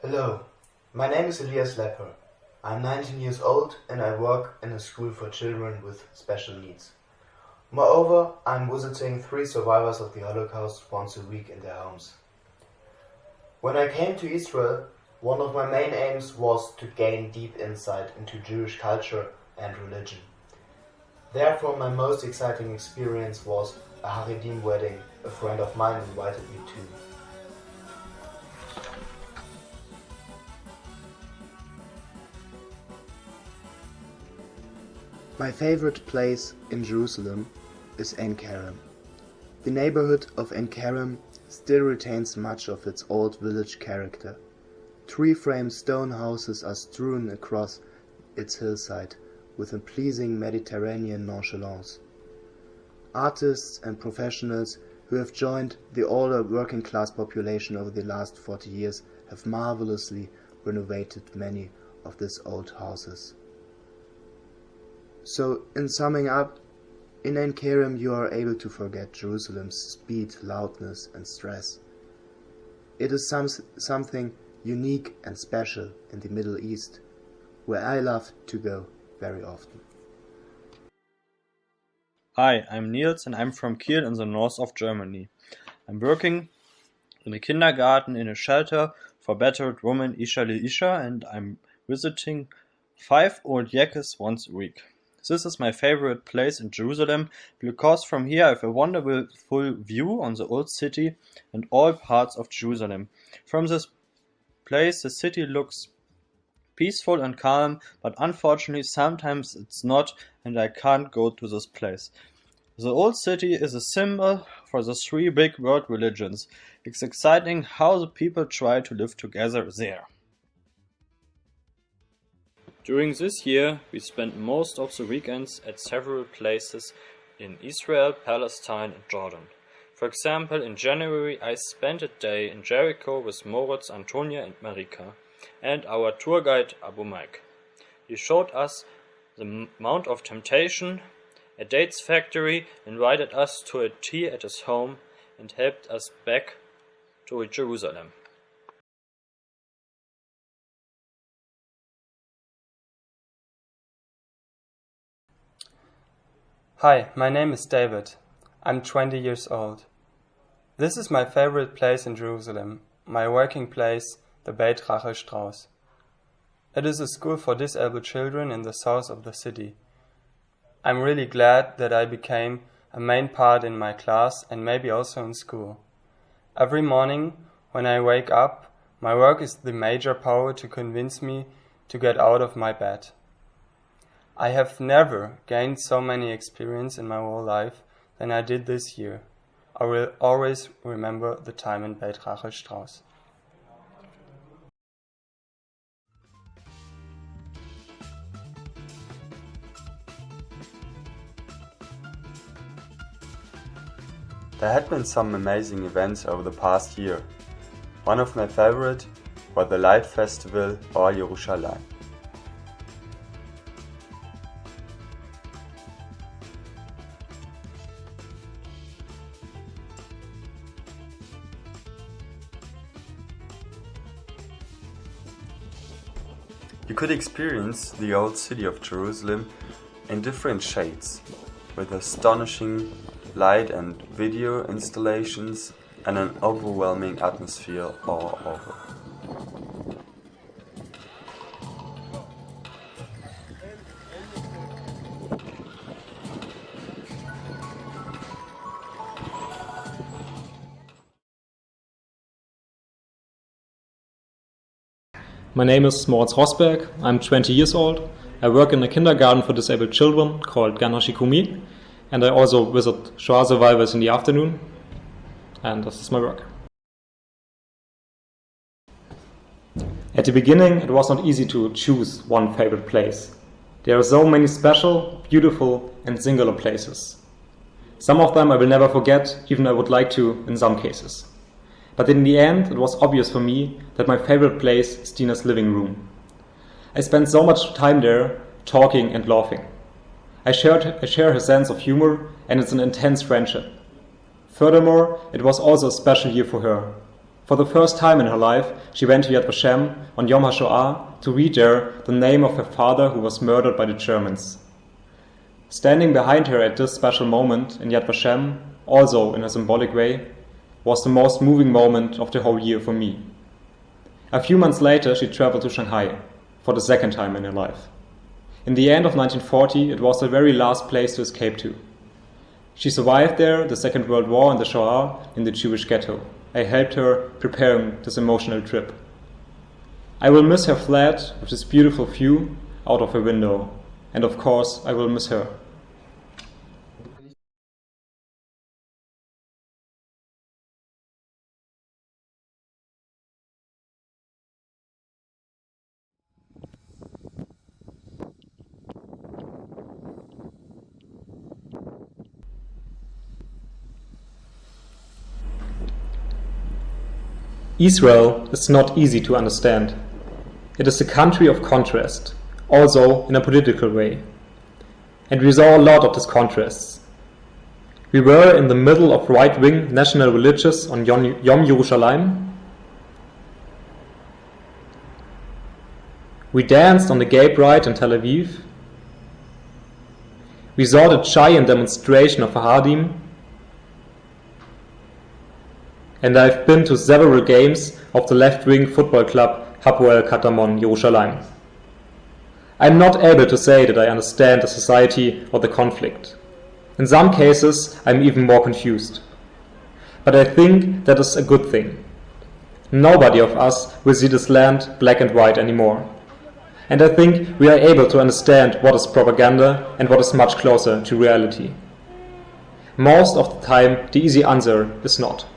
Hello, my name is Elias Lepper. I'm 19 years old and I work in a school for children with special needs. Moreover, I'm visiting 3 survivors of the Holocaust once a week in their homes. When I came to Israel, one of my main aims was to gain deep insight into Jewish culture and religion. Therefore, my most exciting experience was a Haredim wedding a friend of mine invited me to. My favorite place in Jerusalem is Ein Kerem. The neighborhood of Ein Kerem still retains much of its old village character. Tree-frame stone houses are strewn across its hillside with a pleasing Mediterranean nonchalance. Artists and professionals who have joined the older working-class population over the last 40 years have marvelously renovated many of these old houses. So, in summing up, in Ein Kerem you are able to forget Jerusalem's speed, loudness and stress. It is something unique and special in the Middle East, where I love to go very often. Hi, I'm Nils and I'm from Kiel in the north of Germany. I'm working in a kindergarten in a shelter for battered women Isha, and I'm visiting 5 old yekes once a week. This is my favorite place in Jerusalem because from here I have a wonderful view on the old city and all parts of Jerusalem. From this place the city looks peaceful and calm, but unfortunately sometimes it's not and I can't go to this place. The old city is a symbol for the 3 big world religions. It's exciting how the people try to live together there. During this year, we spent most of the weekends at several places in Israel, Palestine and Jordan. For example, in January I spent a day in Jericho with Moritz, Antonia and Marika, and our tour guide Abu Mike. He showed us the Mount of Temptation, a dates factory, invited us to a tea at his home and helped us back to Jerusalem. Hi, my name is David. I'm 20 years old. This is my favorite place in Jerusalem, my working place, the Beit Strauss. It is a school for disabled children in the south of the city. I'm really glad that I became a main part in my class and maybe also in school. Every morning when I wake up, my work is the major power to convince me to get out of my bed. I have never gained so many experience in my whole life than I did this year. I will always remember the time in Beit Strauss. There had been some amazing events over the past year. One of my favorite was the Light Festival or Yerushalayim. You could experience the old city of Jerusalem in different shades, with astonishing light and video installations and an overwhelming atmosphere all over. My name is Moritz Roßberg. I'm 20 years old. I work in a kindergarten for disabled children called Gan Hashikumi, and I also visit Shoah survivors in the afternoon, and this is my work. At the beginning, it was not easy to choose one favorite place. There are so many special, beautiful, and singular places. Some of them I will never forget, even I would like to in some cases. But in the end, it was obvious for me that my favorite place is Dina's living room. I spent so much time there, talking and laughing. I share her sense of humor, and it's an intense friendship. Furthermore, it was also a special year for her. For the first time in her life, she went to Yad Vashem on Yom HaShoah to read there the name of her father who was murdered by the Germans. Standing behind her at this special moment in Yad Vashem, also in a symbolic way, was the most moving moment of the whole year for me. A few months later, she traveled to Shanghai for the second time in her life. In the end of 1940, it was the very last place to escape to. She survived there the Second World War and the Shoah in the Jewish ghetto. I helped her preparing this emotional trip. I will miss her flat with this beautiful view out of her window. And of course, I will miss her. Israel is not easy to understand. It is a country of contrast, also in a political way. And we saw a lot of these contrasts. We were in the middle of right-wing national religious on Yom Yerushalayim. We danced on the gay pride in Tel Aviv. We saw the giant demonstration of Haredim. And I've been to several games of the left-wing football club Hapoel Katamon Yerushalayim. I'm not able to say that I understand the society or the conflict. In some cases, I'm even more confused. But I think that is a good thing. Nobody of us will see this land black and white anymore. And I think we are able to understand what is propaganda and what is much closer to reality. Most of the time, the easy answer is not.